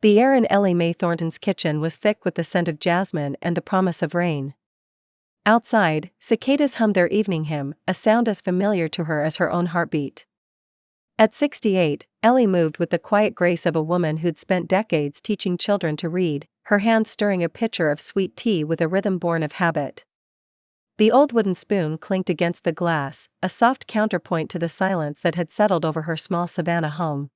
The air in Ellie Mae Thornton's kitchen was thick with the scent of jasmine and the promise of rain. Outside, cicadas hummed their evening hymn, a sound as familiar to her as her own heartbeat. At 68, Ellie moved with the quiet grace of a woman who'd spent decades teaching children to read, her hands stirring a pitcher of sweet tea with a rhythm born of habit. The old wooden spoon clinked against the glass, a soft counterpoint to the silence that had settled over her small Savannah home.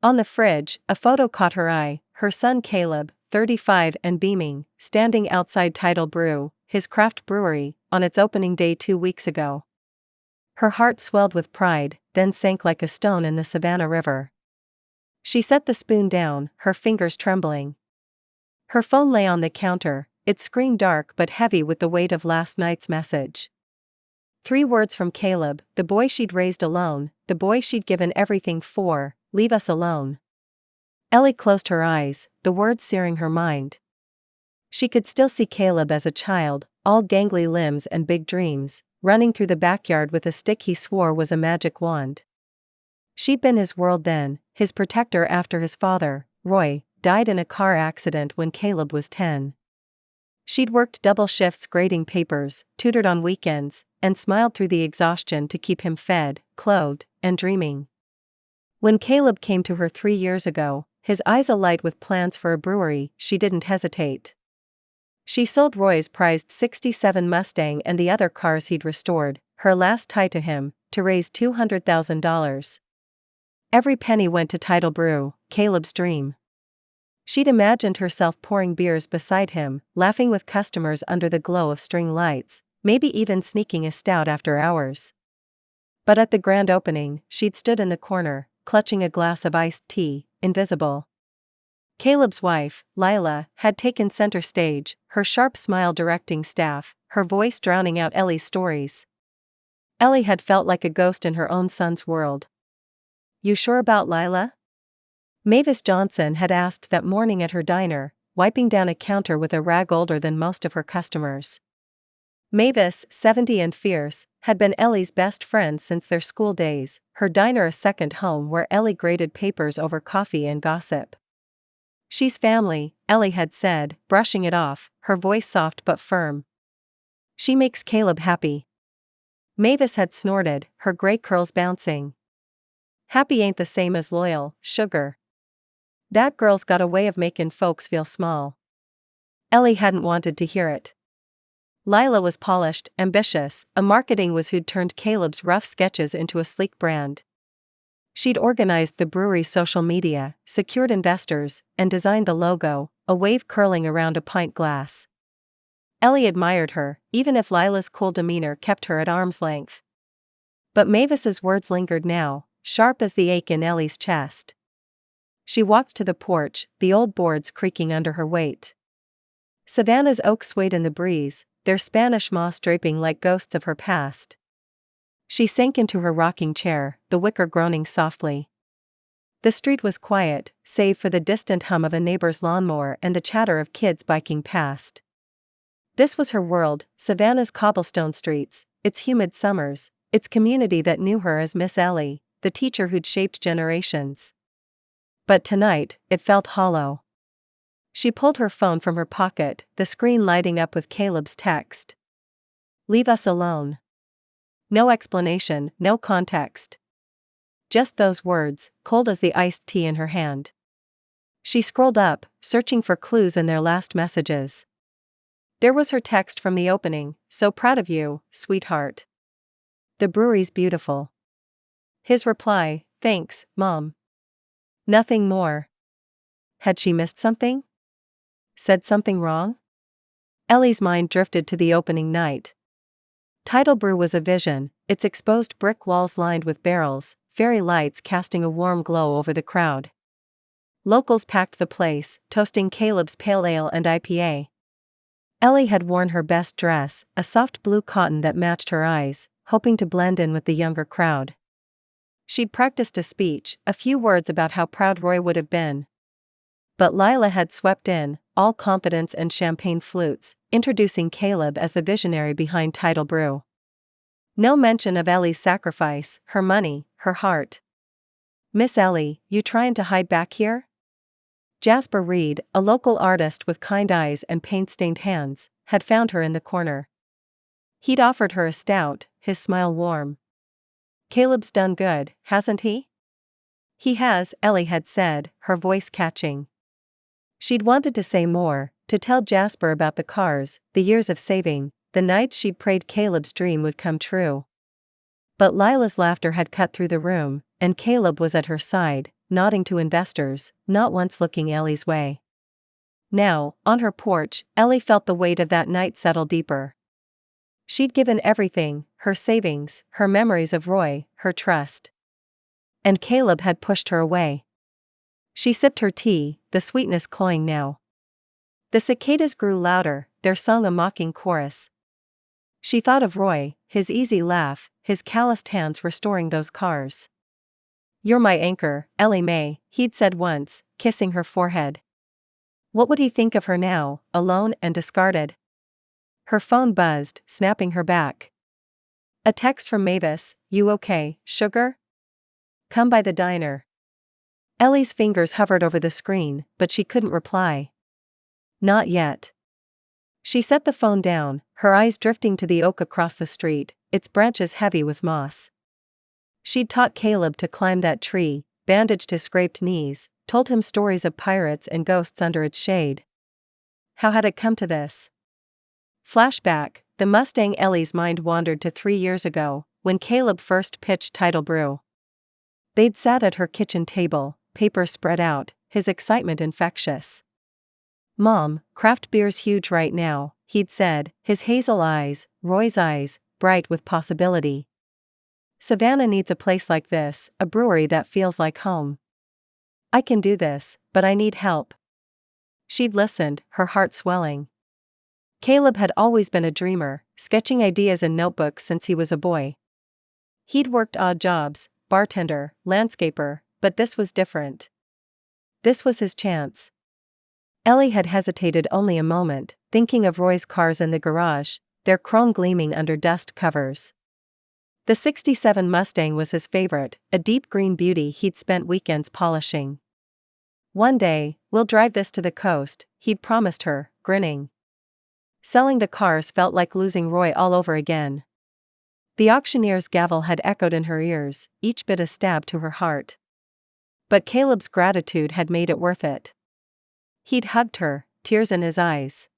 On the fridge, a photo caught her eye, her son Caleb, 35 and beaming, standing outside Tidal Brew, his craft brewery, on its opening day 2 weeks ago. Her heart swelled with pride, then sank like a stone in the Savannah River. She set the spoon down, her fingers trembling. Her phone lay on the counter, its screen dark but heavy with the weight of last night's message. 3 words from Caleb, the boy she'd raised alone, the boy she'd given everything for: leave us alone. Ellie closed her eyes, the words searing her mind. She could still see Caleb as a child, all gangly limbs and big dreams, running through the backyard with a stick he swore was a magic wand. She'd been his world then, his protector after his father, Roy, died in a car accident when Caleb was 10. She'd worked double shifts grading papers, tutored on weekends, and smiled through the exhaustion to keep him fed, clothed, and dreaming. When Caleb came to her 3 years ago, his eyes alight with plans for a brewery, she didn't hesitate. She sold Roy's prized '67 Mustang and the other cars he'd restored, her last tie to him, to raise $200,000. Every penny went to Tidal Brew, Caleb's dream. She'd imagined herself pouring beers beside him, laughing with customers under the glow of string lights, maybe even sneaking a stout after hours. But at the grand opening, she'd stood in the corner, clutching a glass of iced tea, invisible. Caleb's wife, Lila, had taken center stage, her sharp smile directing staff, her voice drowning out Ellie's stories. Ellie had felt like a ghost in her own son's world. "You sure about Lila?" Mavis Johnson had asked that morning at her diner, wiping down a counter with a rag older than most of her customers. Mavis, 70 and fierce, had been Ellie's best friend since their school days, her diner a second home where Ellie graded papers over coffee and gossip. "She's family," Ellie had said, brushing it off, her voice soft but firm. "She makes Caleb happy." Mavis had snorted, her gray curls bouncing. "Happy ain't the same as loyal, sugar. That girl's got a way of makin' folks feel small." Ellie hadn't wanted to hear it. Lila was polished, ambitious, a marketing whiz who'd turned Caleb's rough sketches into a sleek brand. She'd organized the brewery's social media, secured investors, and designed the logo, a wave curling around a pint glass. Ellie admired her, even if Lila's cool demeanor kept her at arm's length. But Mavis's words lingered now, sharp as the ache in Ellie's chest. She walked to the porch, the old boards creaking under her weight. Savannah's oak swayed in the breeze, their Spanish moss draping like ghosts of her past. She sank into her rocking chair, the wicker groaning softly. The street was quiet, save for the distant hum of a neighbor's lawnmower and the chatter of kids biking past. This was her world, Savannah's cobblestone streets, its humid summers, its community that knew her as Miss Ellie, the teacher who'd shaped generations. But tonight, it felt hollow. She pulled her phone from her pocket, the screen lighting up with Caleb's text. "Leave us alone." No explanation, no context. Just those words, cold as the iced tea in her hand. She scrolled up, searching for clues in their last messages. There was her text from the opening, "So proud of you, sweetheart. The brewery's beautiful." His reply, "Thanks, Mom." Nothing more. Had she missed something? Said something wrong? Ellie's mind drifted to the opening night. Tidal Brew was a vision, its exposed brick walls lined with barrels, fairy lights casting a warm glow over the crowd. Locals packed the place, toasting Caleb's pale ale and IPA. Ellie had worn her best dress, a soft blue cotton that matched her eyes, hoping to blend in with the younger crowd. She'd practiced a speech, a few words about how proud Roy would have been. But Lila had swept in, all confidence and champagne flutes, introducing Caleb as the visionary behind Tidal Brew. No mention of Ellie's sacrifice, her money, her heart. "Miss Ellie, you tryin' to hide back here?" Jasper Reed, a local artist with kind eyes and paint-stained hands, had found her in the corner. He'd offered her a stout, his smile warm. "Caleb's done good, hasn't he?" "He has," Ellie had said, her voice catching. She'd wanted to say more, to tell Jasper about the cars, the years of saving, the nights she'd prayed Caleb's dream would come true. But Lila's laughter had cut through the room, and Caleb was at her side, nodding to investors, not once looking Ellie's way. Now, on her porch, Ellie felt the weight of that night settle deeper. She'd given everything, her savings, her memories of Roy, her trust. And Caleb had pushed her away. She sipped her tea, the sweetness cloying now. The cicadas grew louder, their song a mocking chorus. She thought of Roy, his easy laugh, his calloused hands restoring those cars. "You're my anchor, Ellie Mae," he'd said once, kissing her forehead. What would he think of her now, alone and discarded? Her phone buzzed, snapping her back. A text from Mavis, "You okay, sugar? Come by the diner." Ellie's fingers hovered over the screen, but she couldn't reply. Not yet. She set the phone down, her eyes drifting to the oak across the street, its branches heavy with moss. She'd taught Caleb to climb that tree, bandaged his scraped knees, told him stories of pirates and ghosts under its shade. How had it come to this? Flashback, the Mustang. Ellie's mind wandered to 3 years ago, when Caleb first pitched Tidal Brew. They'd sat at her kitchen table, papers spread out, his excitement infectious. "Mom, craft beer's huge right now," he'd said, his hazel eyes, Roy's eyes, bright with possibility. "Savannah needs a place like this, a brewery that feels like home. I can do this, but I need help." She'd listened, her heart swelling. Caleb had always been a dreamer, sketching ideas in notebooks since he was a boy. He'd worked odd jobs, bartender, landscaper, but this was different. This was his chance. Ellie had hesitated only a moment, thinking of Roy's cars in the garage, their chrome gleaming under dust covers. The '67 Mustang was his favorite, a deep green beauty he'd spent weekends polishing. "One day, we'll drive this to the coast," he'd promised her, grinning. Selling the cars felt like losing Roy all over again. The auctioneer's gavel had echoed in her ears, each bit a stab to her heart. But Caleb's gratitude had made it worth it. He'd hugged her, tears in his eyes.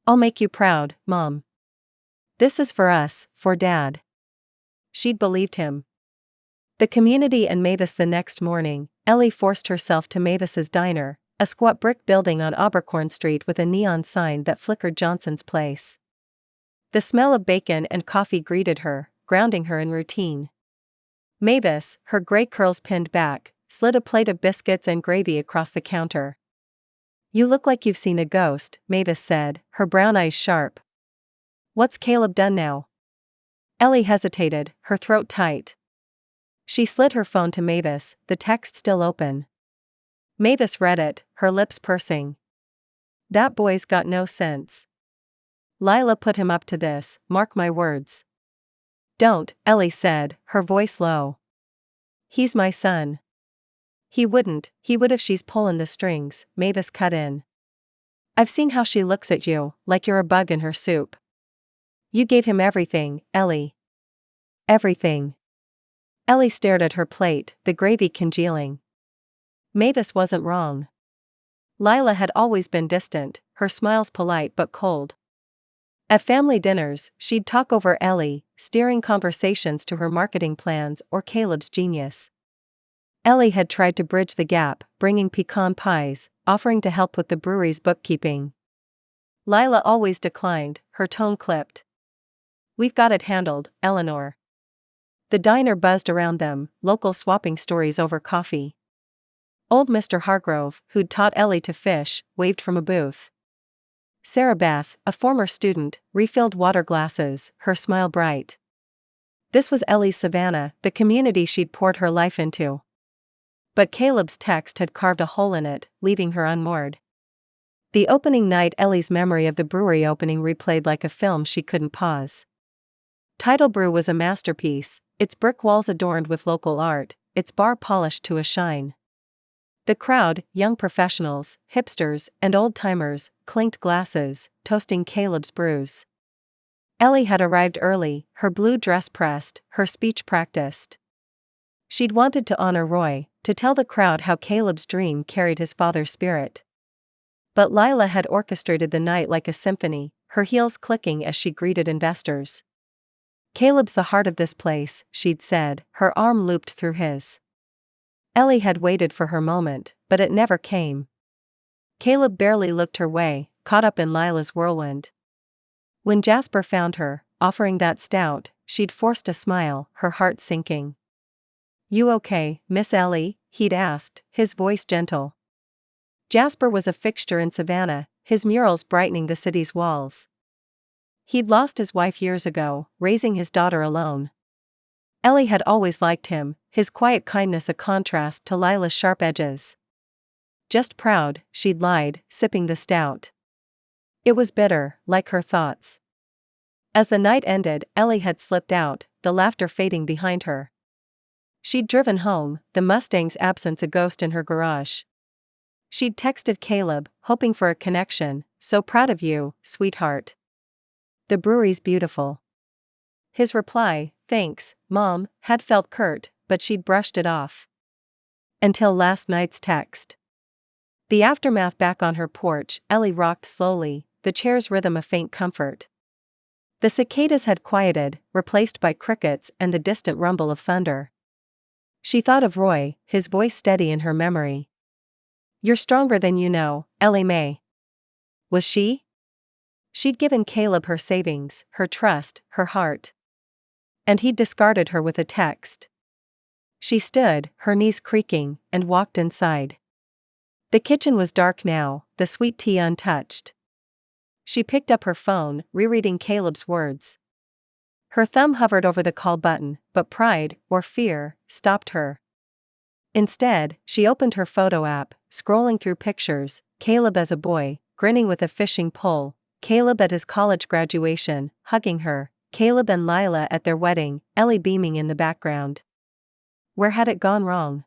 "I'll make you proud, Mom. This is for us, for Dad." She'd believed him. The community and Mavis. The next morning, Ellie forced herself to Mavis's diner, a squat brick building on Abercorn Street with a neon sign that flickered Johnson's Place. The smell of bacon and coffee greeted her, grounding her in routine. Mavis, her gray curls pinned back, slid a plate of biscuits and gravy across the counter. "You look like you've seen a ghost," Mavis said, her brown eyes sharp. "What's Caleb done now?" Ellie hesitated, her throat tight. She slid her phone to Mavis, the text still open. Mavis read it, her lips pursing. "That boy's got no sense. Lila put him up to this, mark my words." "Don't," Ellie said, her voice low. "He's my son." He would if she's pullin' the strings," Mavis cut in. "I've seen how she looks at you, like you're a bug in her soup. You gave him everything, Ellie." "Everything." Ellie stared at her plate, the gravy congealing. Mavis wasn't wrong. Lila had always been distant, her smiles polite but cold. At family dinners, she'd talk over Ellie, steering conversations to her marketing plans or Caleb's genius. Ellie had tried to bridge the gap, bringing pecan pies, offering to help with the brewery's bookkeeping. Lila always declined, her tone clipped. "We've got it handled, Eleanor." The diner buzzed around them, locals swapping stories over coffee. Old Mr. Hargrove, who'd taught Ellie to fish, waved from a booth. Sarah Beth, a former student, refilled water glasses, her smile bright. This was Ellie's Savannah, the community she'd poured her life into. But Caleb's text had carved a hole in it, leaving her unmoored. The opening night. Ellie's memory of the brewery opening replayed like a film she couldn't pause. Tidal Brew was a masterpiece, its brick walls adorned with local art, its bar polished to a shine. The crowd, young professionals, hipsters, and old-timers, clinked glasses, toasting Caleb's brews. Ellie had arrived early, her blue dress pressed, her speech practiced. She'd wanted to honor Roy, to tell the crowd how Caleb's dream carried his father's spirit. But Lila had orchestrated the night like a symphony, her heels clicking as she greeted investors. "Caleb's the heart of this place," she'd said, her arm looped through his. Ellie had waited for her moment, but it never came. Caleb barely looked her way, caught up in Lila's whirlwind. When Jasper found her, offering that stout, she'd forced a smile, her heart sinking. "You okay, Miss Ellie?" he'd asked, his voice gentle. Jasper was a fixture in Savannah, his murals brightening the city's walls. He'd lost his wife years ago, raising his daughter alone. Ellie had always liked him, his quiet kindness a contrast to Lila's sharp edges. "Just proud," she'd lied, sipping the stout. It was bitter, like her thoughts. As the night ended, Ellie had slipped out, the laughter fading behind her. She'd driven home, the Mustang's absence a ghost in her garage. She'd texted Caleb, hoping for a connection, "So proud of you, sweetheart. The brewery's beautiful." His reply, "Thanks, Mom," had felt curt, but she'd brushed it off. Until last night's text. The aftermath. Back on her porch, Ellie rocked slowly, the chair's rhythm a faint comfort. The cicadas had quieted, replaced by crickets and the distant rumble of thunder. She thought of Roy, his voice steady in her memory. "You're stronger than you know, Ellie Mae." Was she? She'd given Caleb her savings, her trust, her heart. And he'd discarded her with a text. She stood, her knees creaking, and walked inside. The kitchen was dark now, the sweet tea untouched. She picked up her phone, rereading Caleb's words. Her thumb hovered over the call button, but pride, or fear, stopped her. Instead, she opened her photo app, scrolling through pictures, Caleb as a boy, grinning with a fishing pole, Caleb at his college graduation, hugging her, Caleb and Lila at their wedding, Ellie beaming in the background. Where had it gone wrong?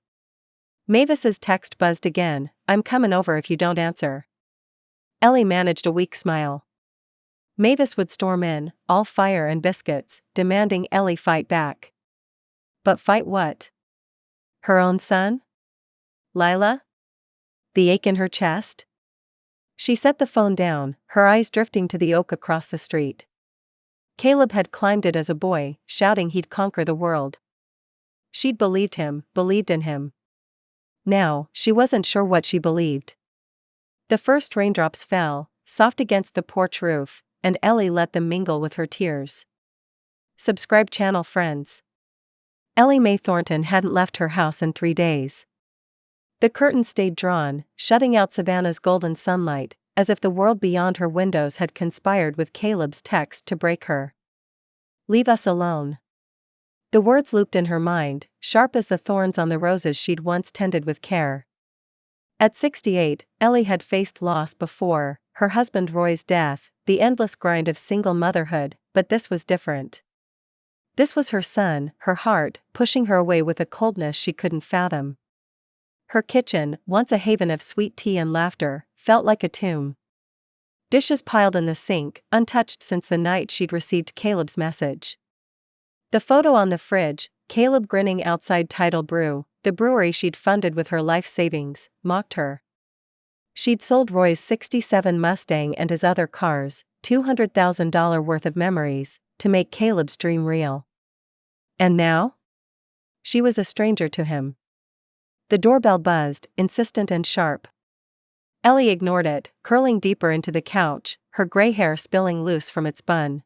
Mavis's text buzzed again, "I'm comin' over if you don't answer." Ellie managed a weak smile. Mavis would storm in, all fire and biscuits, demanding Ellie fight back. But fight what? Her own son? Lila? The ache in her chest? She set the phone down, her eyes drifting to the oak across the street. Caleb had climbed it as a boy, shouting he'd conquer the world. She'd believed him, believed in him. Now, she wasn't sure what she believed. The first raindrops fell, soft against the porch roof, and Ellie let them mingle with her tears. Subscribe channel friends. Ellie Mae Thornton hadn't left her house in 3 days. The curtains stayed drawn, shutting out Savannah's golden sunlight, as if the world beyond her windows had conspired with Caleb's text to break her. "Leave us alone." The words looped in her mind, sharp as the thorns on the roses she'd once tended with care. At 68, Ellie had faced loss before, her husband Roy's death, the endless grind of single motherhood, but this was different. This was her son, her heart, pushing her away with a coldness she couldn't fathom. Her kitchen, once a haven of sweet tea and laughter, felt like a tomb. Dishes piled in the sink, untouched since the night she'd received Caleb's message. The photo on the fridge, Caleb grinning outside Tidal Brew, the brewery she'd funded with her life savings, mocked her. She'd sold Roy's '67 Mustang and his other cars, $200,000 worth of memories, to make Caleb's dream real. And now? She was a stranger to him. The doorbell buzzed, insistent and sharp. Ellie ignored it, curling deeper into the couch, her gray hair spilling loose from its bun.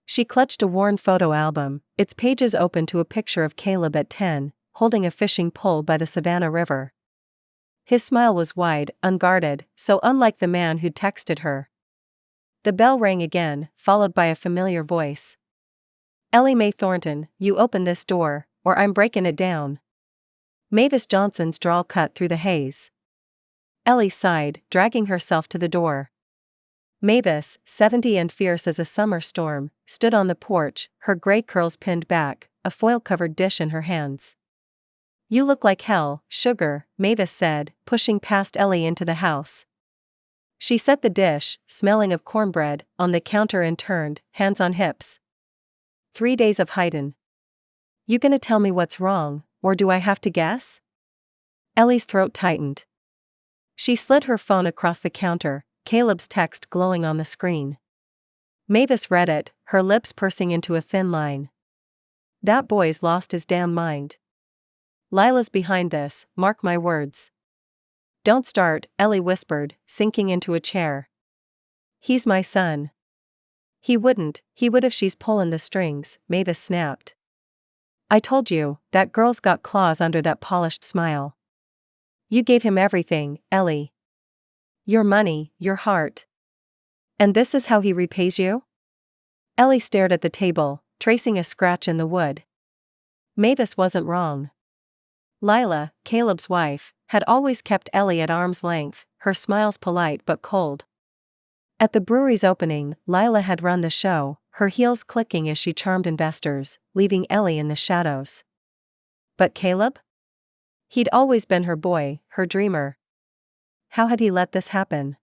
She clutched a worn photo album, its pages open to a picture of Caleb at 10, holding a fishing pole by the Savannah River. His smile was wide, unguarded, so unlike the man who'd texted her. The bell rang again, followed by a familiar voice. "Ellie Mae Thornton, you open this door, or I'm breaking it down." Mavis Johnson's drawl cut through the haze. Ellie sighed, dragging herself to the door. Mavis, 70 and fierce as a summer storm, stood on the porch, her gray curls pinned back, a foil-covered dish in her hands. You look like hell, sugar, Mavis said, pushing past Ellie into the house. She set the dish, smelling of cornbread, on the counter and turned, hands on hips. 3 days of hidin'. You gonna tell me what's wrong, or do I have to guess? Ellie's throat tightened. She slid her phone across the counter, Caleb's text glowing on the screen. Mavis read it, her lips pursing into a thin line. That boy's lost his damn mind. Lila's behind this, mark my words. Don't start, Ellie whispered, sinking into a chair. He's my son. He would if she's pulling the strings, Mavis snapped. I told you, that girl's got claws under that polished smile. You gave him everything, Ellie. Your money, your heart. And this is how he repays you? Ellie stared at the table, tracing a scratch in the wood. Mavis wasn't wrong. Lila, Caleb's wife, had always kept Ellie at arm's length, her smiles polite but cold. At the brewery's opening, Lila had run the show, her heels clicking as she charmed investors, leaving Ellie in the shadows. But Caleb? He'd always been her boy, her dreamer. How had he let this happen?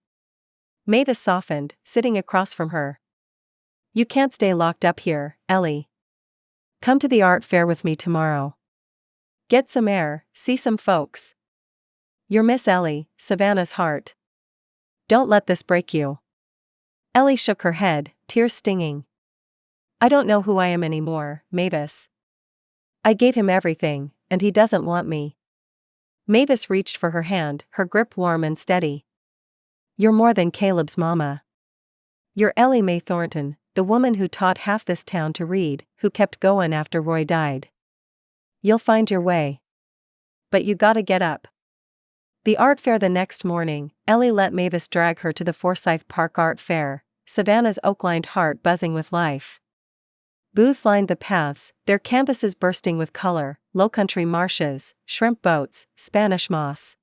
Mavis softened, sitting across from her. You can't stay locked up here, Ellie. Come to the art fair with me tomorrow. Get some air, see some folks. You're Miss Ellie, Savannah's heart. Don't let this break you. Ellie shook her head, tears stinging. I don't know who I am anymore, Mavis. I gave him everything, and he doesn't want me. Mavis reached for her hand, her grip warm and steady. You're more than Caleb's mama. You're Ellie Mae Thornton, the woman who taught half this town to read, who kept going after Roy died. You'll find your way. But you gotta get up. The art fair the next morning, Ellie let Mavis drag her to the Forsyth Park Art Fair, Savannah's oak-lined heart buzzing with life. Booths lined the paths, their canvases bursting with color, low-country marshes, shrimp boats, Spanish moss.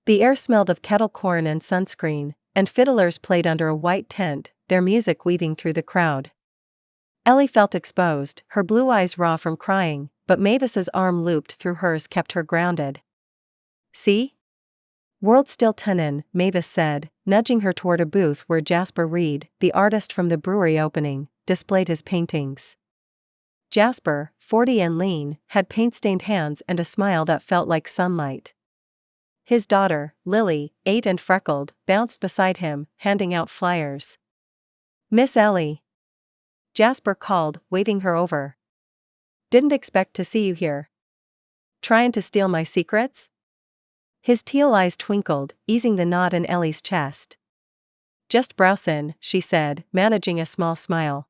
The air smelled of kettle corn and sunscreen, and fiddlers played under a white tent, their music weaving through the crowd. Ellie felt exposed, her blue eyes raw from crying, but Mavis's arm looped through hers kept her grounded. See? World still tunnin', Mavis said, nudging her toward a booth where Jasper Reed, the artist from the brewery opening, displayed his paintings. Jasper, 40 and lean, had paint-stained hands and a smile that felt like sunlight. His daughter, Lily, 8 and freckled, bounced beside him, handing out flyers. Miss Ellie. Jasper called, waving her over. Didn't expect to see you here. Trying to steal my secrets? His teal eyes twinkled, easing the knot in Ellie's chest. Just browsin', she said, managing a small smile.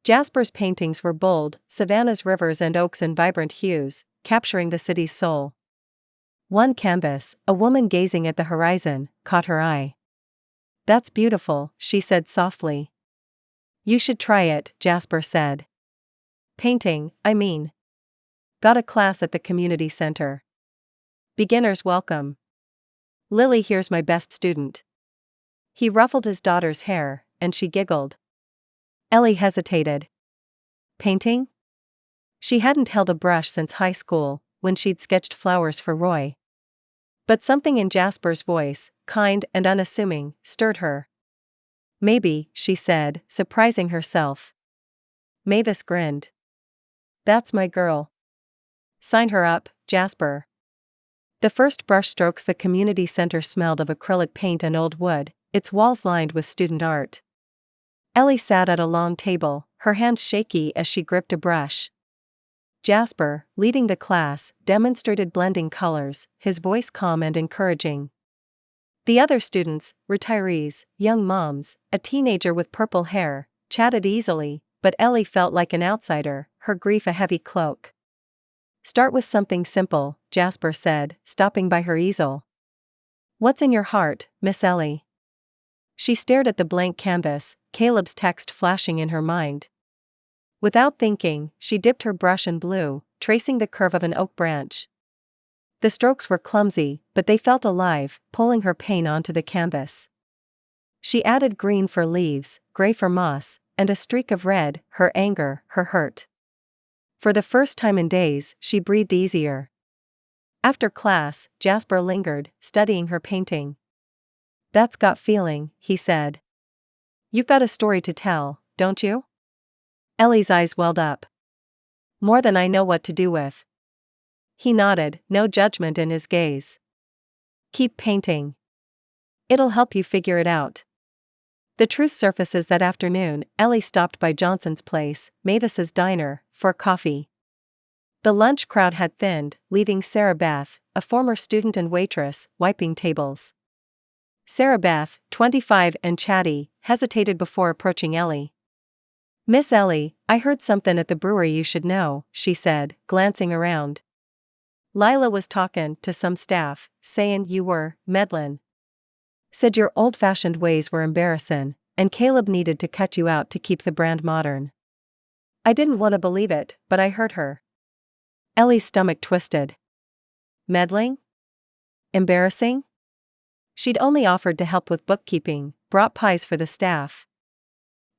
Jasper's paintings were bold, Savannah's rivers and oaks in vibrant hues, capturing the city's soul. One canvas, a woman gazing at the horizon, caught her eye. That's beautiful, she said softly. You should try it, Jasper said. Painting, I mean. Got a class at the community center. Beginners welcome. Lily here's my best student. He ruffled his daughter's hair, and she giggled. Ellie hesitated. Painting? She hadn't held a brush since high school, when she'd sketched flowers for Roy. But something in Jasper's voice, kind and unassuming, stirred her. Maybe, she said, surprising herself. Mavis grinned. That's my girl. Sign her up, Jasper. The first brushstrokes the community center smelled of acrylic paint and old wood, its walls lined with student art. Ellie sat at a long table, her hands shaky as she gripped a brush. Jasper, leading the class, demonstrated blending colors, his voice calm and encouraging. The other students, retirees, young moms, a teenager with purple hair, chatted easily, but Ellie felt like an outsider, her grief a heavy cloak. Start with something simple, Jasper said, stopping by her easel. What's in your heart, Miss Ellie? She stared at the blank canvas, Caleb's text flashing in her mind. Without thinking, she dipped her brush in blue, tracing the curve of an oak branch. The strokes were clumsy, but they felt alive, pulling her pain onto the canvas. She added green for leaves, gray for moss, and a streak of red, her anger, her hurt. For the first time in days, she breathed easier. After class, Jasper lingered, studying her painting. "That's gut feeling," he said. "You've got a story to tell, don't you?" Ellie's eyes welled up. "More than I know what to do with." He nodded, no judgment in his gaze. "Keep painting. It'll help you figure it out." The truth surfaces that afternoon. Ellie stopped by Johnson's place, Mavis's diner, for coffee. The lunch crowd had thinned, leaving Sarah Beth, a former student and waitress, wiping tables. Sarah Beth, 25 and chatty, hesitated before approaching Ellie. "Miss Ellie, I heard something at the brewery you should know," she said, glancing around. "Lila was talkin' to some staff, sayin' you were meddlin'. Said your old-fashioned ways were embarrassin', and Caleb needed to cut you out to keep the brand modern." I didn't want to believe it, but I heard her. Ellie's stomach twisted. Meddling? Embarrassing? She'd only offered to help with bookkeeping, brought pies for the staff.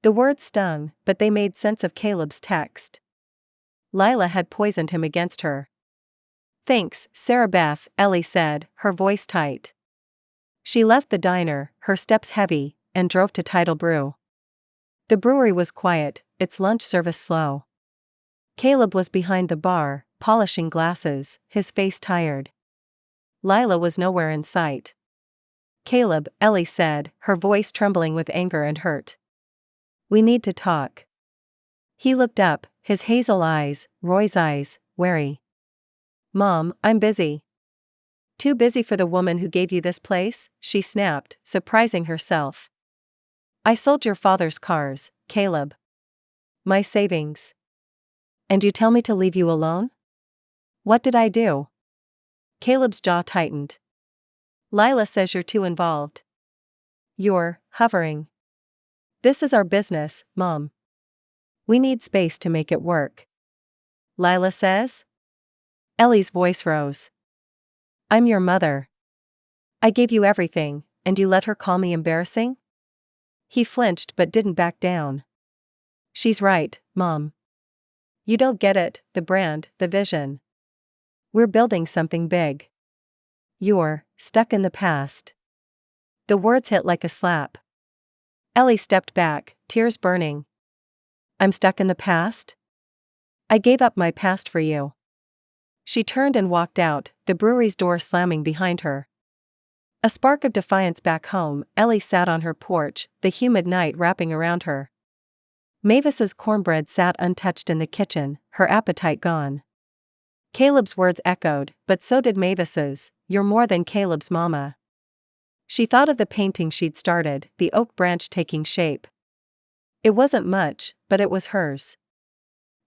The words stung, but they made sense of Caleb's text. Lila had poisoned him against her. "Thanks, Sarah Beth," Ellie said, her voice tight. She left the diner, her steps heavy, and drove to Tidal Brew. The brewery was quiet, its lunch service slow. Caleb was behind the bar, polishing glasses, his face tired. Lila was nowhere in sight. "Caleb," Ellie said, her voice trembling with anger and hurt. "We need to talk." He looked up, his hazel eyes, Roy's eyes, wary. "Mom, I'm busy." "Too busy for the woman who gave you this place?" she snapped, surprising herself. "I sold your father's cars, Caleb. My savings. And you tell me to leave you alone? What did I do?" Caleb's jaw tightened. "Lila says you're too involved. You're hovering. This is our business, Mom. We need space to make it work." "Lila says?" Ellie's voice rose. "I'm your mother. I gave you everything, and you let her call me embarrassing?" He flinched but didn't back down. "She's right, Mom. You don't get it, the brand, the vision. We're building something big. You're stuck in the past." The words hit like a slap. Ellie stepped back, tears burning. "I'm stuck in the past? I gave up my past for you." She turned and walked out, the brewery's door slamming behind her. A spark of defiance back home. Ellie sat on her porch, the humid night wrapping around her. Mavis's cornbread sat untouched in the kitchen, her appetite gone. Caleb's words echoed, but so did Mavis's, "You're more than Caleb's mama." She thought of the painting she'd started, the oak branch taking shape. It wasn't much, but it was hers.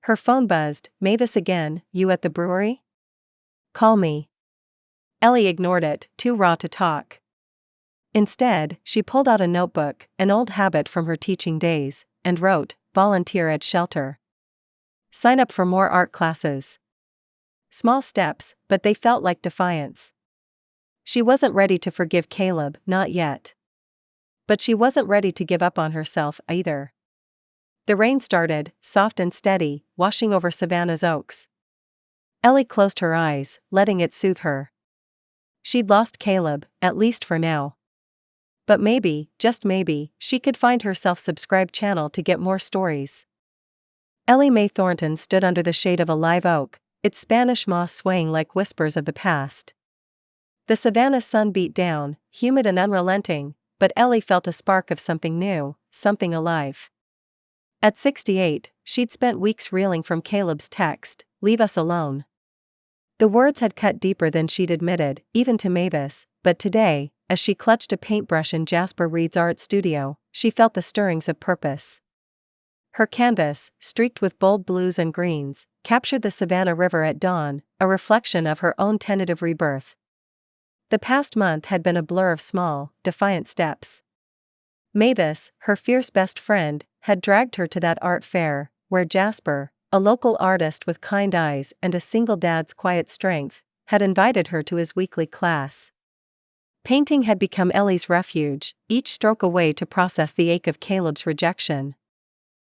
Her phone buzzed. "Mavis again, you at the brewery? Call me." Ellie ignored it, too raw to talk. Instead, she pulled out a notebook, an old habit from her teaching days, and wrote, "Volunteer at shelter. Sign up for more art classes." Small steps, but they felt like defiance. She wasn't ready to forgive Caleb, not yet. But she wasn't ready to give up on herself either. The rain started, soft and steady, washing over Savannah's oaks. Ellie closed her eyes, letting it soothe her. She'd lost Caleb, at least for now. But maybe, just maybe, she could find her self-subscribed channel to get more stories. Ellie Mae Thornton stood under the shade of a live oak, its Spanish moss swaying like whispers of the past. The Savannah sun beat down, humid and unrelenting, but Ellie felt a spark of something new, something alive. At 68, she'd spent weeks reeling from Caleb's text, "Leave us alone." The words had cut deeper than she'd admitted, even to Mavis, but today, as she clutched a paintbrush in Jasper Reed's art studio, she felt the stirrings of purpose. Her canvas, streaked with bold blues and greens, captured the Savannah River at dawn, a reflection of her own tentative rebirth. The past month had been a blur of small, defiant steps. Mavis, her fierce best friend, had dragged her to that art fair, where Jasper, a local artist with kind eyes and a single dad's quiet strength, had invited her to his weekly class. Painting had become Ellie's refuge, each stroke a way to process the ache of Caleb's rejection.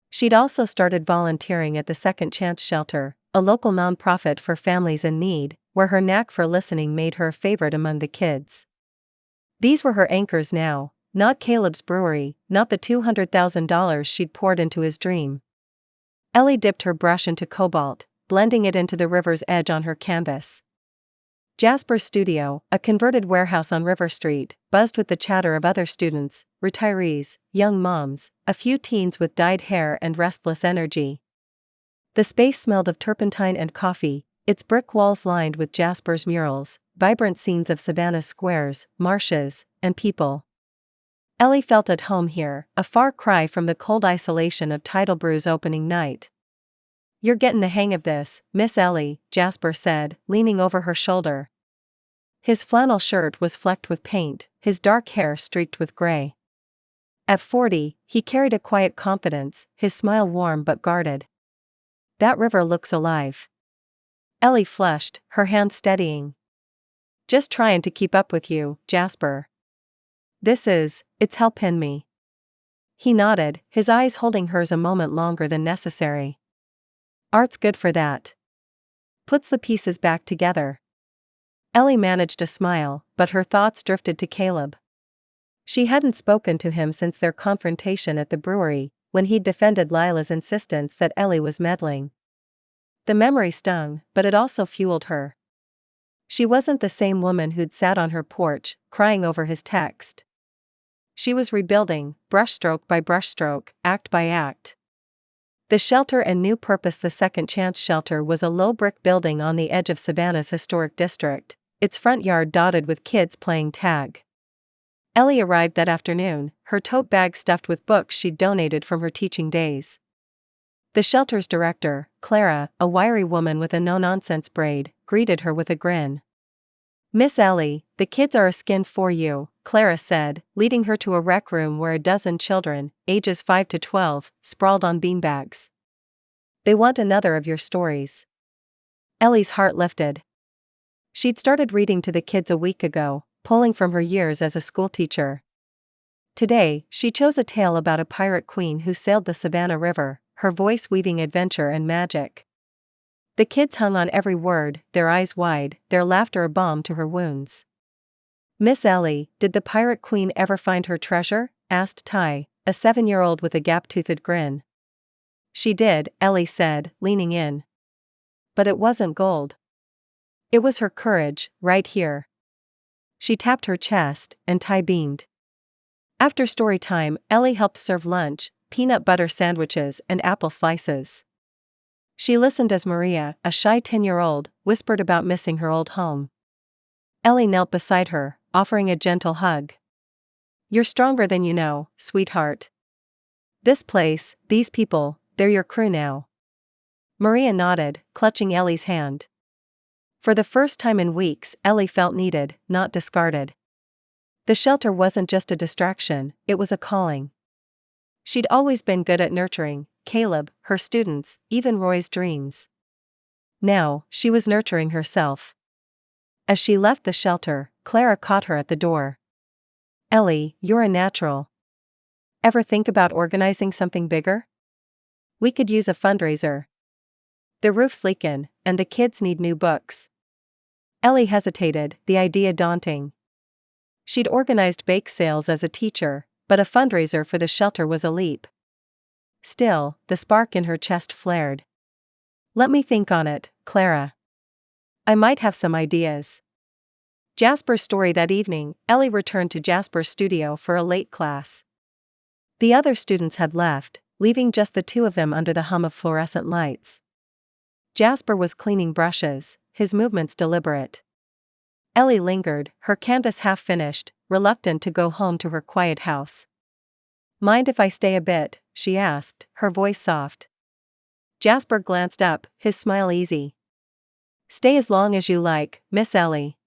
She'd also started volunteering at the Second Chance Shelter, a local nonprofit for families in need, where her knack for listening made her a favorite among the kids. These were her anchors now, not Caleb's brewery, not the $200,000 she'd poured into his dream. Ellie dipped her brush into cobalt, blending it into the river's edge on her canvas. Jasper's studio, a converted warehouse on River Street, buzzed with the chatter of other students, retirees, young moms, a few teens with dyed hair and restless energy. The space smelled of turpentine and coffee, its brick walls lined with Jasper's murals, vibrant scenes of Savannah's squares, marshes, and people. Ellie felt at home here, a far cry from the cold isolation of Tidal Brew's opening night. "You're getting the hang of this, Miss Ellie," Jasper said, leaning over her shoulder. His flannel shirt was flecked with paint, his dark hair streaked with gray. At 40, he carried a quiet confidence, his smile warm but guarded. "That river looks alive." Ellie flushed, her hand steadying. "Just trying to keep up with you, Jasper. It's helping me." He nodded, his eyes holding hers a moment longer than necessary. "Art's good for that. Puts the pieces back together." Ellie managed a smile, but her thoughts drifted to Caleb. She hadn't spoken to him since their confrontation at the brewery, when he'd defended Lila's insistence that Ellie was meddling. The memory stung, but it also fueled her. She wasn't the same woman who'd sat on her porch, crying over his text. She was rebuilding, brushstroke by brushstroke, act by act. The shelter and new purpose. The Second Chance Shelter was a low brick building on the edge of Savannah's historic district, its front yard dotted with kids playing tag. Ellie arrived that afternoon, her tote bag stuffed with books she'd donated from her teaching days. The shelter's director, Clara, a wiry woman with a no-nonsense braid, greeted her with a grin. "Miss Ellie, the kids are a skin for you," Clara said, leading her to a rec room where a dozen children, ages 5 to 12, sprawled on beanbags. "They want another of your stories." Ellie's heart lifted. She'd started reading to the kids a week ago, pulling from her years as a schoolteacher. Today, she chose a tale about a pirate queen who sailed the Savannah River, her voice weaving adventure and magic. The kids hung on every word, their eyes wide, their laughter a balm to her wounds. "Miss Ellie, did the pirate queen ever find her treasure?" asked Ty, a 7-year-old with a gap-toothed grin. "She did," Ellie said, leaning in. "But it wasn't gold. It was her courage, right here." She tapped her chest, and Ty beamed. After story time, Ellie helped serve lunch, peanut butter sandwiches and apple slices. She listened as Maria, a shy 10-year-old, whispered about missing her old home. Ellie knelt beside her, offering a gentle hug. "You're stronger than you know, sweetheart. This place, these people, they're your crew now." Maria nodded, clutching Ellie's hand. For the first time in weeks, Ellie felt needed, not discarded. The shelter wasn't just a distraction, it was a calling. She'd always been good at nurturing Caleb, her students, even Roy's dreams. Now, she was nurturing herself. As she left the shelter, Clara caught her at the door. "Ellie, you're a natural. Ever think about organizing something bigger? We could use a fundraiser. The roof's leaking, and the kids need new books." Ellie hesitated, the idea daunting. She'd organized bake sales as a teacher, but a fundraiser for the shelter was a leap. Still, the spark in her chest flared. "Let me think on it, Clara. I might have some ideas." Jasper's story. That evening, Ellie returned to Jasper's studio for a late class. The other students had left, leaving just the two of them under the hum of fluorescent lights. Jasper was cleaning brushes, his movements deliberate. Ellie lingered, her canvas half finished, reluctant to go home to her quiet house. "Mind if I stay a bit?" she asked, her voice soft. Jasper glanced up, his smile easy. "Stay as long as you like, Miss Ellie.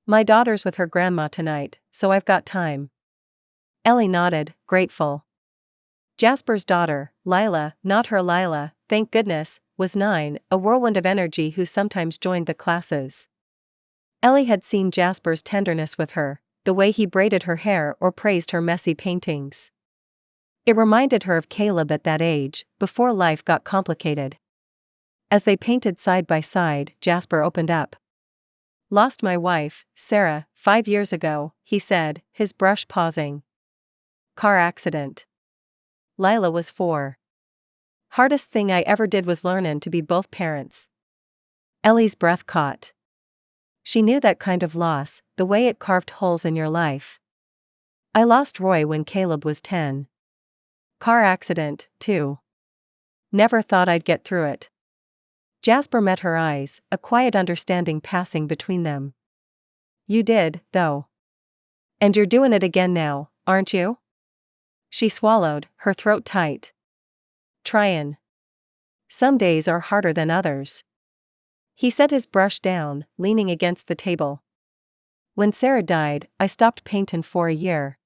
My daughter's with her grandma tonight, so I've got time." Ellie nodded, grateful. Jasper's daughter, Lila, not her Lila, thank goodness, was 9, a whirlwind of energy who sometimes joined the classes. Ellie had seen Jasper's tenderness with her, the way he braided her hair or praised her messy paintings. It reminded her of Caleb at that age, before life got complicated. As they painted side by side, Jasper opened up. Lost my wife, Sarah, 5 years ago, he said, his brush pausing. Car accident. Lila was 4. Hardest thing I ever did was learnin' to be both parents. Ellie's breath caught. She knew that kind of loss, the way it carved holes in your life. I lost Roy when Caleb was 10. Car accident, too. Never thought I'd get through it. Jasper met her eyes, a quiet understanding passing between them. You did, though. And you're doing it again now, aren't you? She swallowed, her throat tight. Tryin'. Some days are harder than others. He set his brush down, leaning against the table. When Sarah died, I stopped paintin' for a year.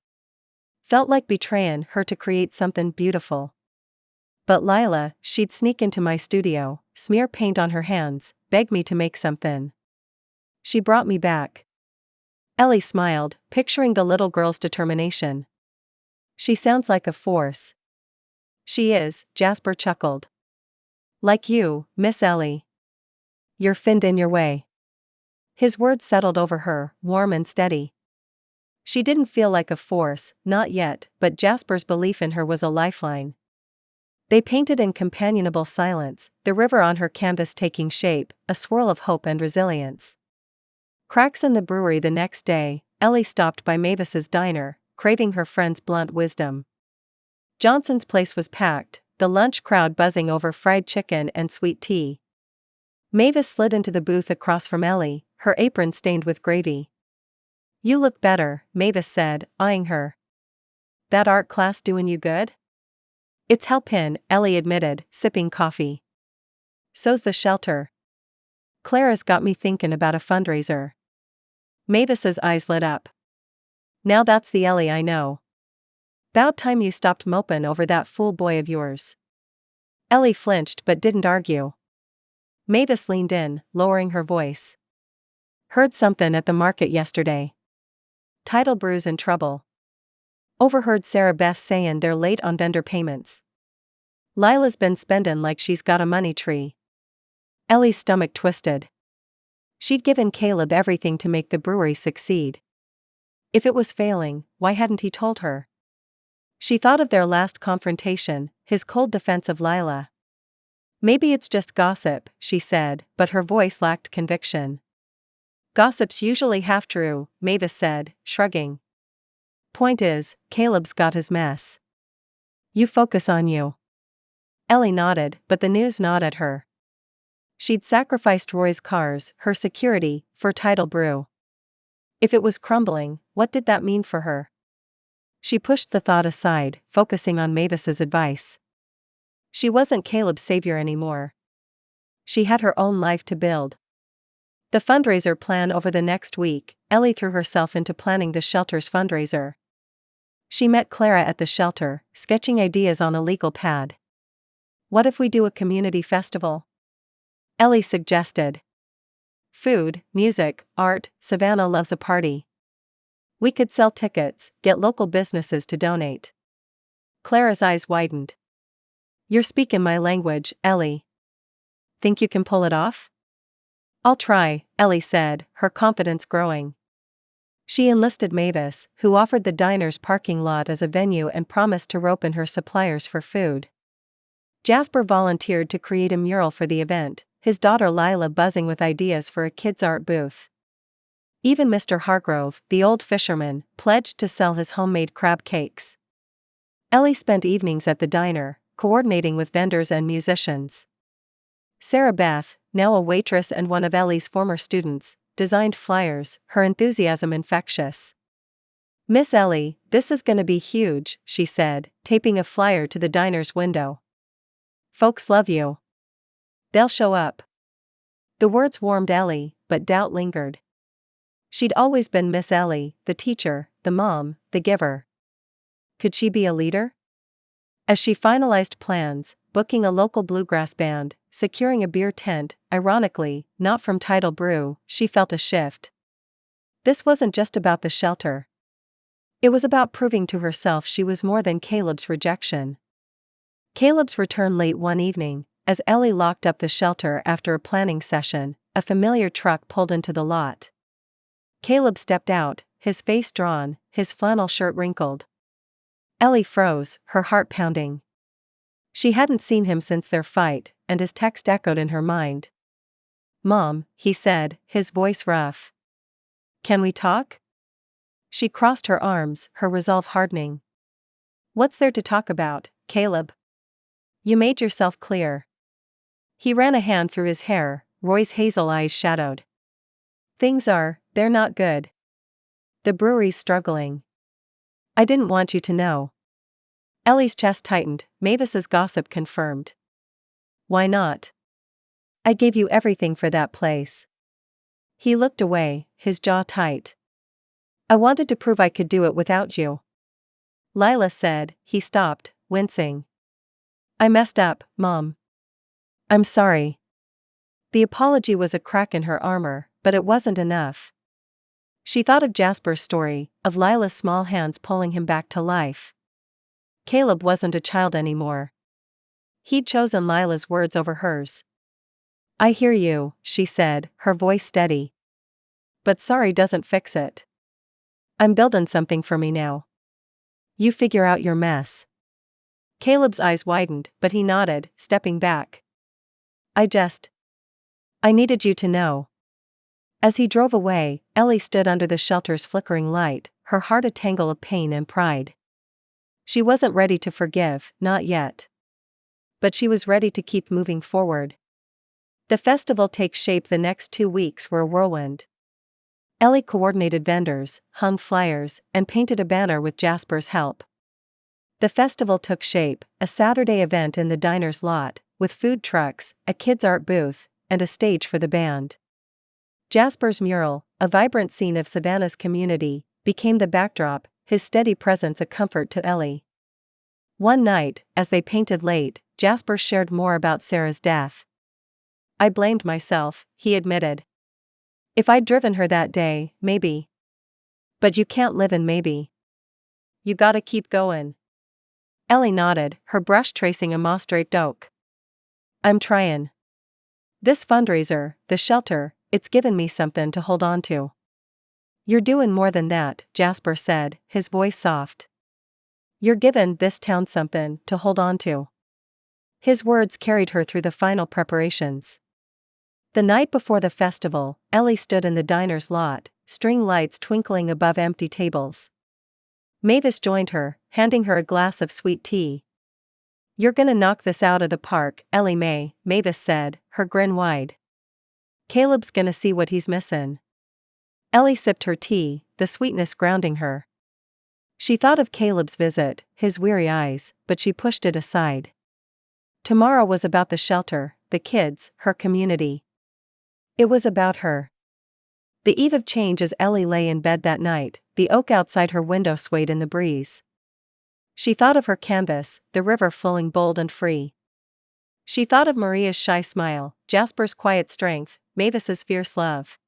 Felt like betrayin' her to create something beautiful. But Lila, she'd sneak into my studio, smear paint on her hands, beg me to make something. She brought me back. Ellie smiled, picturing the little girl's determination. She sounds like a force. She is, Jasper chuckled. Like you, Miss Ellie. You're finned in your way. His words settled over her, warm and steady. She didn't feel like a force, not yet, but Jasper's belief in her was a lifeline. They painted in companionable silence, the river on her canvas taking shape, a swirl of hope and resilience. Cracks in the brewery the next day, Ellie stopped by Mavis's diner, craving her friend's blunt wisdom. Johnson's place was packed, the lunch crowd buzzing over fried chicken and sweet tea. Mavis slid into the booth across from Ellie, her apron stained with gravy. You look better, Mavis said, eyeing her. That art class doing you good? It's helpin', Ellie admitted, sipping coffee. So's the shelter. Clara's got me thinkin' about a fundraiser. Mavis's eyes lit up. Now that's the Ellie I know. 'Bout time you stopped mopin' over that fool boy of yours. Ellie flinched but didn't argue. Mavis leaned in, lowering her voice. Heard somethin' at the market yesterday. Tidal Brew's in trouble. Overheard Sarah Beth sayin' they're late on vendor payments. Lila's been spendin' like she's got a money tree. Ellie's stomach twisted. She'd given Caleb everything to make the brewery succeed. If it was failing, why hadn't he told her? She thought of their last confrontation, his cold defense of Lila. Maybe it's just gossip, she said, but her voice lacked conviction. Gossip's usually half true, Mavis said, shrugging. Point is, Caleb's got his mess. You focus on you. Ellie nodded, but the news gnawed at her. She'd sacrificed Roy's cars, her security, for Tidal Brew. If it was crumbling, what did that mean for her? She pushed the thought aside, focusing on Mavis's advice. She wasn't Caleb's savior anymore. She had her own life to build. The fundraiser plan over the next week, Ellie threw herself into planning the shelter's fundraiser. She met Clara at the shelter, sketching ideas on a legal pad. What if we do a community festival? Ellie suggested. Food, music, art, Savannah loves a party. We could sell tickets, get local businesses to donate. Clara's eyes widened. You're speaking my language, Ellie. Think you can pull it off? I'll try, Ellie said, her confidence growing. She enlisted Mavis, who offered the diner's parking lot as a venue and promised to rope in her suppliers for food. Jasper volunteered to create a mural for the event, his daughter Lila buzzing with ideas for a kids' art booth. Even Mr. Hargrove, the old fisherman, pledged to sell his homemade crab cakes. Ellie spent evenings at the diner, coordinating with vendors and musicians. Sarah Beth, now a waitress and one of Ellie's former students, designed flyers, her enthusiasm infectious. Miss Ellie, this is gonna be huge, she said, taping a flyer to the diner's window. Folks love you. They'll show up. The words warmed Ellie, but doubt lingered. She'd always been Miss Ellie, the teacher, the mom, the giver. Could she be a leader? As she finalized plans, booking a local bluegrass band, securing a beer tent, ironically, not from Tidal Brew, she felt a shift. This wasn't just about the shelter. It was about proving to herself she was more than Caleb's rejection. Caleb's return late one evening, as Ellie locked up the shelter after a planning session, a familiar truck pulled into the lot. Caleb stepped out, his face drawn, his flannel shirt wrinkled. Ellie froze, her heart pounding. She hadn't seen him since their fight, and his text echoed in her mind. "Mom," he said, his voice rough. "Can we talk?" She crossed her arms, her resolve hardening. "What's there to talk about, Caleb? You made yourself clear." He ran a hand through his hair, Roy's hazel eyes shadowed. They're not good. The brewery's struggling. I didn't want you to know." Ellie's chest tightened, Mavis's gossip confirmed. "Why not? I gave you everything for that place." He looked away, his jaw tight. "I wanted to prove I could do it without you." Lila said. He stopped, wincing. "I messed up, Mom. I'm sorry." The apology was a crack in her armor, but it wasn't enough. She thought of Jasper's story, of Lila's small hands pulling him back to life. Caleb wasn't a child anymore. He'd chosen Lila's words over hers. "I hear you," she said, her voice steady. "But sorry doesn't fix it. I'm building something for me now. You figure out your mess." Caleb's eyes widened, but he nodded, stepping back. I needed you to know." As he drove away, Ellie stood under the shelter's flickering light, her heart a tangle of pain and pride. She wasn't ready to forgive, not yet. But she was ready to keep moving forward. The festival takes shape. The next 2 weeks were a whirlwind. Ellie coordinated vendors, hung flyers, and painted a banner with Jasper's help. The festival took shape, a Saturday event in the diner's lot, with food trucks, a kids' art booth, and a stage for the band. Jasper's mural, a vibrant scene of Savannah's community, became the backdrop, his steady presence a comfort to Ellie. One night, as they painted late, Jasper shared more about Sarah's death. "I blamed myself," he admitted. "If I'd driven her that day, maybe. But you can't live in maybe. You gotta keep going." Ellie nodded, her brush tracing a moss-draped oak. "I'm tryin'. This fundraiser, the shelter, it's given me something to hold on to." "You're doing more than that," Jasper said, his voice soft. "You're giving this town something to hold on to." His words carried her through the final preparations. The night before the festival, Ellie stood in the diner's lot, string lights twinkling above empty tables. Mavis joined her, handing her a glass of sweet tea. "You're gonna knock this out of the park, Ellie Mae," Mavis said, her grin wide. "Caleb's gonna see what he's missin'." Ellie sipped her tea, the sweetness grounding her. She thought of Caleb's visit, his weary eyes, but she pushed it aside. Tomorrow was about the shelter, the kids, her community. It was about her. The eve of change. As Ellie lay in bed that night, the oak outside her window swayed in the breeze. She thought of her canvas, the river flowing bold and free. She thought of Maria's shy smile, Jasper's quiet strength, Mavis's fierce love.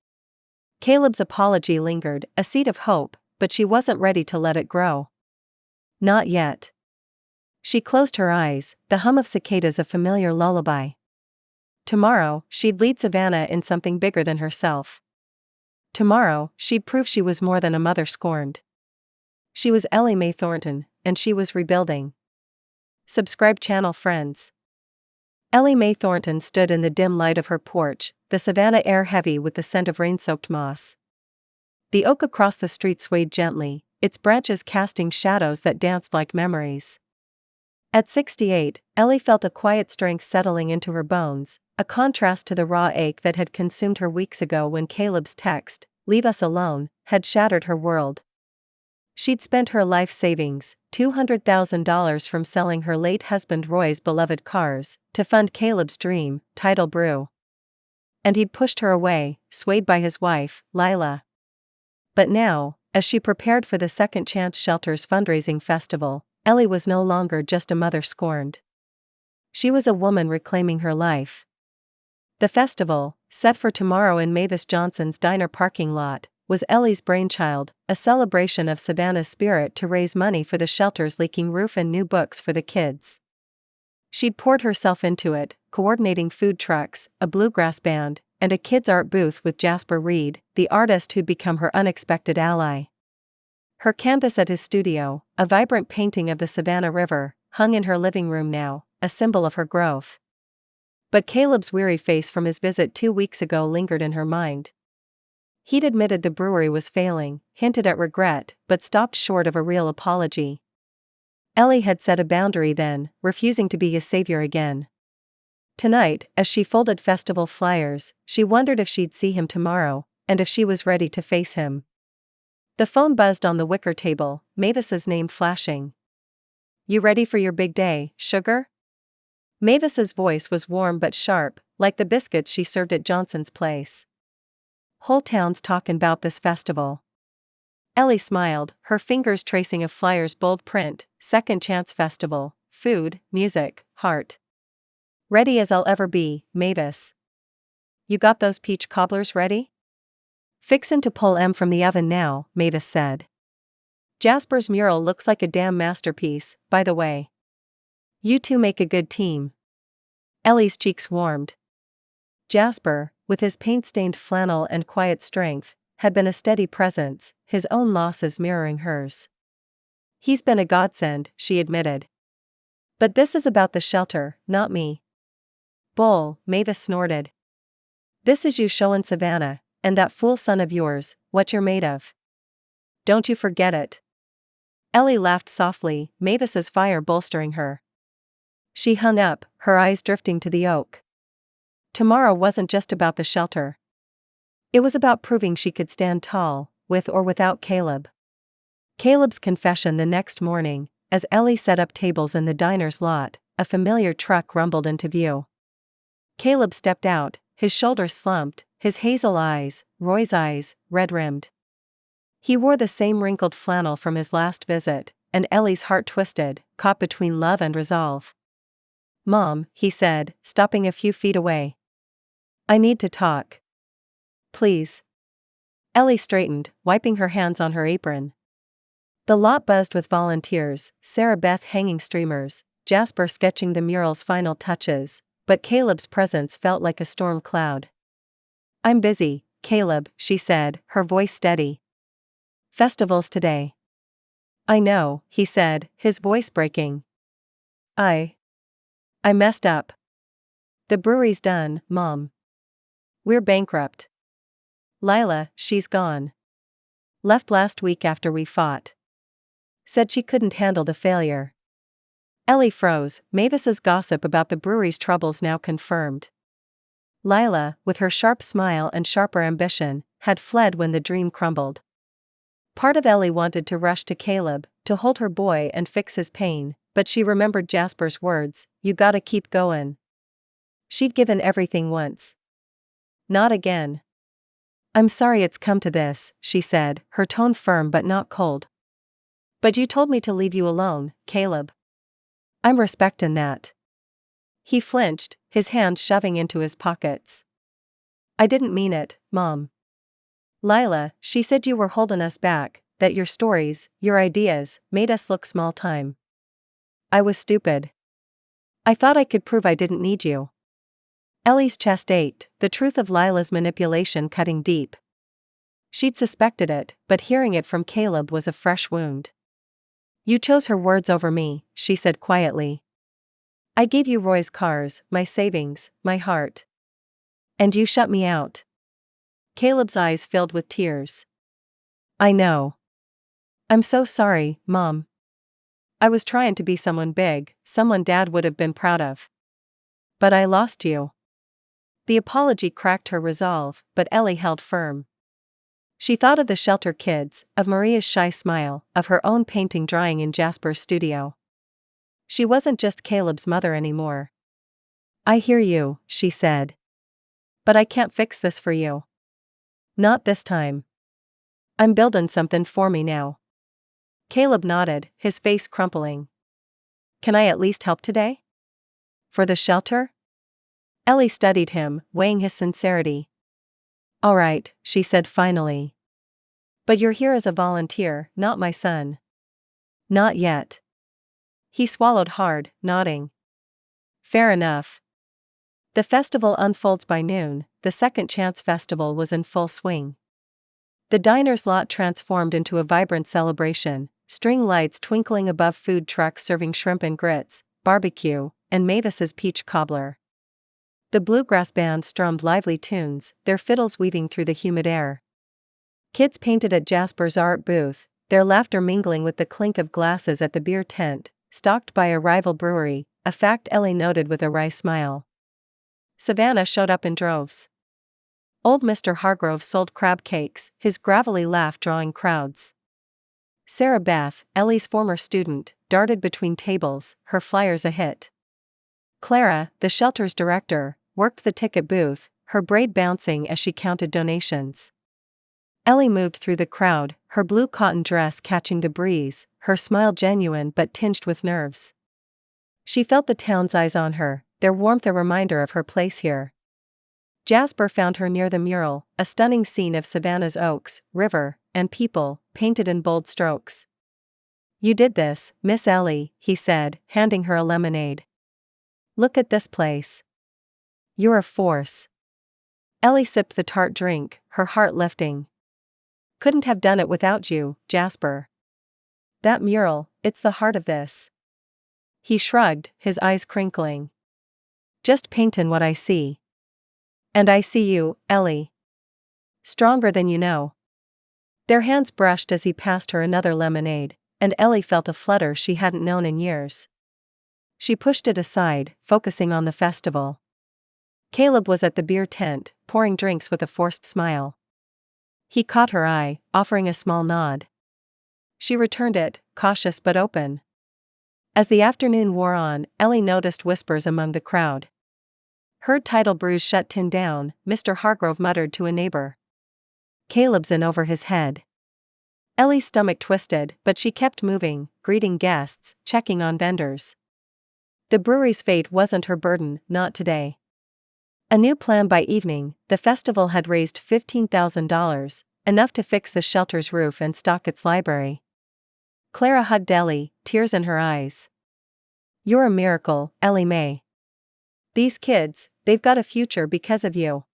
Caleb's apology lingered, a seed of hope, but she wasn't ready to let it grow. Not yet. She closed her eyes, the hum of cicadas a familiar lullaby. Tomorrow, she'd lead Savannah in something bigger than herself. Tomorrow, she'd prove she was more than a mother scorned. She was Ellie Mae Thornton, and she was rebuilding. Subscribe channel friends. Ellie Mae Thornton stood in the dim light of her porch, the Savannah air heavy with the scent of rain-soaked moss. The oak across the street swayed gently, its branches casting shadows that danced like memories. At 68, Ellie felt a quiet strength settling into her bones, a contrast to the raw ache that had consumed her weeks ago when Caleb's text, "Leave us alone," had shattered her world. She'd spent her life savings, $200,000 from selling her late husband Roy's beloved cars, to fund Caleb's dream, Tidal Brew. And he'd pushed her away, swayed by his wife, Lila. But now, as she prepared for the Second Chance Shelter's fundraising festival, Ellie was no longer just a mother scorned. She was a woman reclaiming her life. The festival, set for tomorrow in Mavis Johnson's diner parking lot, was Ellie's brainchild, a celebration of Savannah's spirit to raise money for the shelter's leaking roof and new books for the kids. She'd poured herself into it, coordinating food trucks, a bluegrass band, and a kids' art booth with Jasper Reed, the artist who'd become her unexpected ally. Her canvas at his studio, a vibrant painting of the Savannah River, hung in her living room now, a symbol of her growth. But Caleb's weary face from his visit 2 weeks ago lingered in her mind. He'd admitted the brewery was failing, hinted at regret, but stopped short of a real apology. Ellie had set a boundary then, refusing to be his savior again. Tonight, as she folded festival flyers, she wondered if she'd see him tomorrow, and if she was ready to face him. The phone buzzed on the wicker table, Mavis's name flashing. "You ready for your big day, sugar?" Mavis's voice was warm but sharp, like the biscuits she served at Johnson's place. "Whole town's talkin' 'bout this festival." Ellie smiled, her fingers tracing a flyer's bold print: Second Chance Festival, food, music, heart. "Ready as I'll ever be, Mavis. You got those peach cobblers ready?" "Fixin' to pull 'em from the oven now," Mavis said. "Jasper's mural looks like a damn masterpiece, by the way. You two make a good team." Ellie's cheeks warmed. Jasper, with his paint-stained flannel and quiet strength, had been a steady presence, his own losses mirroring hers. "He's been a godsend," she admitted. "But this is about the shelter, not me." "Bull," Mavis snorted. "This is you showin' Savannah, and that fool son of yours, what you're made of. Don't you forget it." Ellie laughed softly, Mavis's fire bolstering her. She hung up, her eyes drifting to the oak. Tomorrow wasn't just about the shelter. It was about proving she could stand tall, with or without Caleb. Caleb's confession the next morning, as Ellie set up tables in the diner's lot, a familiar truck rumbled into view. Caleb stepped out, his shoulders slumped, his hazel eyes, Roy's eyes, red-rimmed. He wore the same wrinkled flannel from his last visit, and Ellie's heart twisted, caught between love and resolve. "Mom," he said, stopping a few feet away. "I need to talk." "Please." Ellie straightened, wiping her hands on her apron. The lot buzzed with volunteers, Sarah Beth hanging streamers, Jasper sketching the mural's final touches, but Caleb's presence felt like a storm cloud. "I'm busy, Caleb," she said, her voice steady. "Festival's today." "I know," he said, his voice breaking. I messed up. The brewery's done, Mom. We're bankrupt. Lila, she's gone. Left last week after we fought. Said she couldn't handle the failure." Ellie froze, Mavis's gossip about the brewery's troubles now confirmed. Lila, with her sharp smile and sharper ambition, had fled when the dream crumbled. Part of Ellie wanted to rush to Caleb, to hold her boy and fix his pain, but she remembered Jasper's words, "You gotta keep goin'." She'd given everything once. Not again. "I'm sorry it's come to this," she said, her tone firm but not cold. "But you told me to leave you alone, Caleb. I'm respectin' that." He flinched, his hands shoving into his pockets. "I didn't mean it, Mom. Lila, she said you were holding us back, that your stories, your ideas, made us look small time. I was stupid. I thought I could prove I didn't need you." Ellie's chest ached, the truth of Lila's manipulation cutting deep. She'd suspected it, but hearing it from Caleb was a fresh wound. "You chose her words over me," she said quietly. "I gave you Roy's cars, my savings, my heart. And you shut me out." Caleb's eyes filled with tears. "I know. I'm so sorry, Mom. I was trying to be someone big, someone Dad would have been proud of. But I lost you." The apology cracked her resolve, but Ellie held firm. She thought of the shelter kids, of Maria's shy smile, of her own painting drying in Jasper's studio. She wasn't just Caleb's mother anymore. "I hear you," she said. "But I can't fix this for you. Not this time. I'm building something for me now." Caleb nodded, his face crumpling. "Can I at least help today? For the shelter?" Ellie studied him, weighing his sincerity. "All right," she said finally. "But you're here as a volunteer, not my son." "Not yet." He swallowed hard, nodding. "Fair enough. The festival unfolds by noon. The Second Chance Festival was in full swing. The diner's lot transformed into a vibrant celebration, string lights twinkling above food trucks serving shrimp and grits, barbecue, and Mavis's peach cobbler. The bluegrass band strummed lively tunes, their fiddles weaving through the humid air. Kids painted at Jasper's art booth, their laughter mingling with the clink of glasses at the beer tent, stocked by a rival brewery, a fact Ellie noted with a wry smile. Savannah showed up in droves. Old Mr. Hargrove sold crab cakes, his gravelly laugh drawing crowds. Sarah Beth, Ellie's former student, darted between tables, her flyers a hit. Clara, the shelter's director, worked the ticket booth, her braid bouncing as she counted donations. Ellie moved through the crowd, her blue cotton dress catching the breeze, her smile genuine but tinged with nerves. She felt the town's eyes on her, their warmth a reminder of her place here. Jasper found her near the mural, a stunning scene of Savannah's oaks, river, and people, painted in bold strokes. "You did this, Miss Ellie," he said, handing her a lemonade. "Look at this place. You're a force." Ellie sipped the tart drink, her heart lifting. "Couldn't have done it without you, Jasper. That mural, it's the heart of this." He shrugged, his eyes crinkling. "Just paintin' what I see. And I see you, Ellie. Stronger than you know." Their hands brushed as he passed her another lemonade, and Ellie felt a flutter she hadn't known in years. She pushed it aside, focusing on the festival. Caleb was at the beer tent, pouring drinks with a forced smile. He caught her eye, offering a small nod. She returned it, cautious but open. As the afternoon wore on, Ellie noticed whispers among the crowd. "Heard Tidal Brew's shut tin down," Mr. Hargrove muttered to a neighbor. "Caleb's in over his head." Ellie's stomach twisted, but she kept moving, greeting guests, checking on vendors. The brewery's fate wasn't her burden, not today. A new plan by evening, the festival had raised $15,000, enough to fix the shelter's roof and stock its library. Clara hugged Ellie, tears in her eyes. "You're a miracle, Ellie Mae. These kids, they've got a future because of you."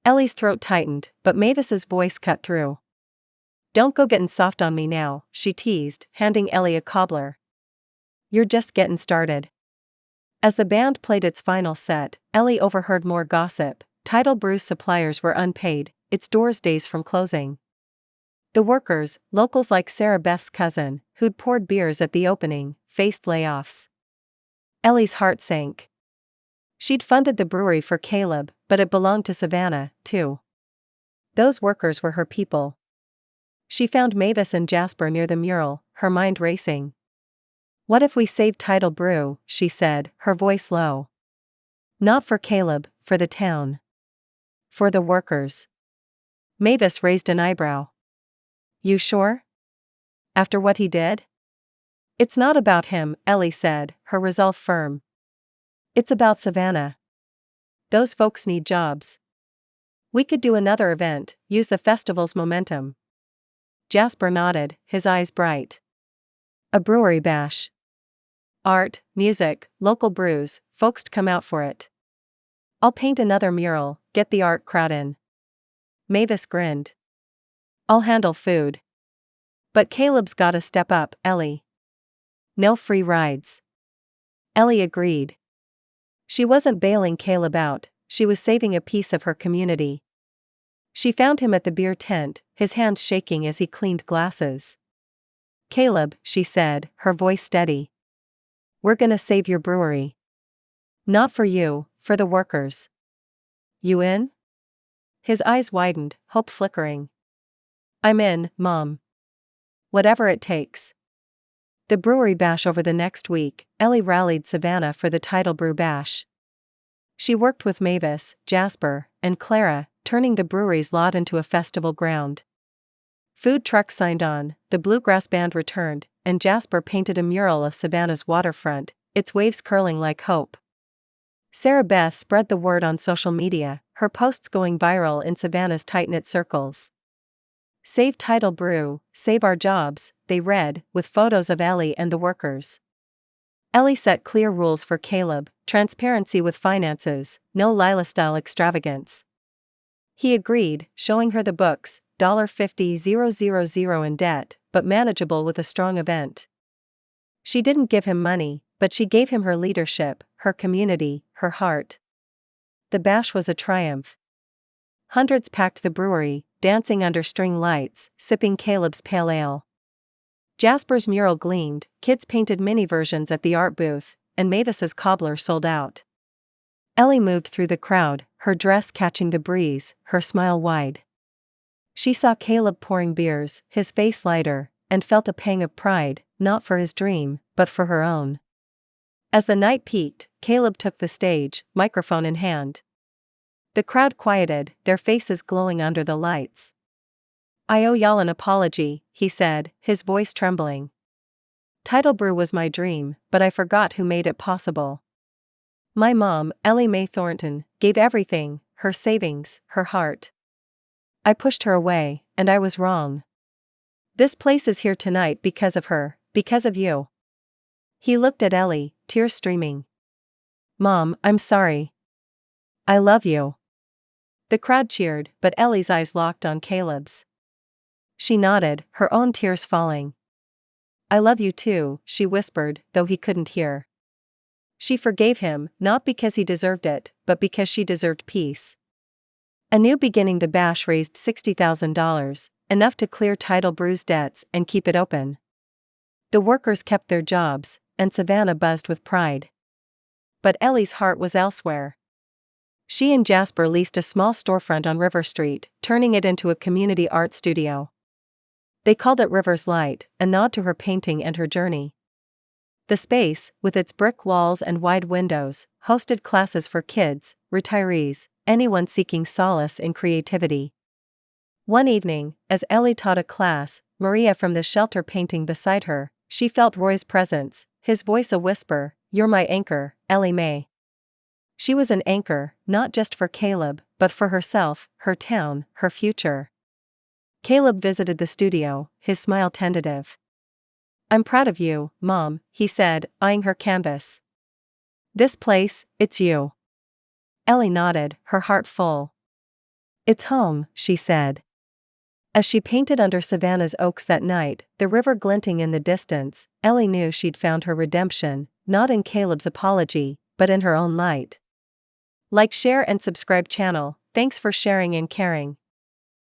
Ellie's throat tightened, but Mavis's voice cut through. "Don't go getting soft on me now," she teased, handing Ellie a cobbler. "You're just getting started." As the band played its final set, Ellie overheard more gossip. Tidal Brew's suppliers were unpaid, its doors days from closing. The workers, locals like Sarah Beth's cousin, who'd poured beers at the opening, faced layoffs. Ellie's heart sank. She'd funded the brewery for Caleb, but it belonged to Savannah, too. Those workers were her people. She found Mavis and Jasper near the mural, her mind racing. "What if we saved Tidal Brew?" she said, her voice low. "Not for Caleb, for the town. For the workers." Mavis raised an eyebrow. "You sure? After what he did?" "It's not about him," Ellie said, her resolve firm. "It's about Savannah. Those folks need jobs. We could do another event, use the festival's momentum." Jasper nodded, his eyes bright. "A brewery bash. Art, music, local brews, folks'd come out for it. I'll paint another mural, get the art crowd in." Mavis grinned. "I'll handle food. But Caleb's gotta step up, Ellie. No free rides." Ellie agreed. She wasn't bailing Caleb out, she was saving a piece of her community. She found him at the beer tent, his hands shaking as he cleaned glasses. "Caleb," she said, her voice steady. "We're gonna save your brewery. Not for you, for the workers. You in?" His eyes widened, hope flickering. "I'm in, Mom. Whatever it takes." The brewery bash over the next week, Ellie rallied Savannah for the Tidal Brew bash. She worked with Mavis, Jasper, and Clara, turning the brewery's lot into a festival ground. Food trucks signed on, the bluegrass band returned, and Jasper painted a mural of Savannah's waterfront, its waves curling like hope. Sarah Beth spread the word on social media, her posts going viral in Savannah's tight-knit circles. "Save Tidal Brew, save our jobs," they read, with photos of Ellie and the workers. Ellie set clear rules for Caleb: transparency with finances, no Lila-style extravagance. He agreed, showing her the books, $50,000 in debt, but manageable with a strong event. She didn't give him money, but she gave him her leadership, her community, her heart. The bash was a triumph. Hundreds packed the brewery, dancing under string lights, sipping Caleb's pale ale. Jasper's mural gleamed, kids painted mini versions at the art booth, and Mavis's cobbler sold out. Ellie moved through the crowd, her dress catching the breeze, her smile wide. She saw Caleb pouring beers, his face lighter, and felt a pang of pride, not for his dream, but for her own. As the night peaked, Caleb took the stage, microphone in hand. The crowd quieted, their faces glowing under the lights. "I owe y'all an apology," he said, his voice trembling. "Tidal Brew was my dream, but I forgot who made it possible. My mom, Ellie Mae Thornton, gave everything, her savings, her heart. I pushed her away, and I was wrong. This place is here tonight because of her, because of you." He looked at Ellie, tears streaming. "Mom, I'm sorry. I love you." The crowd cheered, but Ellie's eyes locked on Caleb's. She nodded, her own tears falling. "I love you too," she whispered, though he couldn't hear. She forgave him, not because he deserved it, but because she deserved peace. A new beginning. The bash raised $60,000, enough to clear Tidal Brew's debts and keep it open. The workers kept their jobs, and Savannah buzzed with pride. But Ellie's heart was elsewhere. She and Jasper leased a small storefront on River Street, turning it into a community art studio. They called it River's Light, a nod to her painting and her journey. The space, with its brick walls and wide windows, hosted classes for kids, retirees, anyone seeking solace in creativity. One evening, as Ellie taught a class, Maria from the shelter painting beside her, she felt Roy's presence, his voice a whisper, "You're my anchor, Ellie Mae." She was an anchor, not just for Caleb, but for herself, her town, her future. Caleb visited the studio, his smile tentative. "I'm proud of you, Mom," he said, eyeing her canvas. "This place, it's you." Ellie nodded, her heart full. "It's home," she said. As she painted under Savannah's oaks that night, the river glinting in the distance, Ellie knew she'd found her redemption, not in Caleb's apology, but in her own light. Like, share and subscribe channel. Thanks for sharing and caring.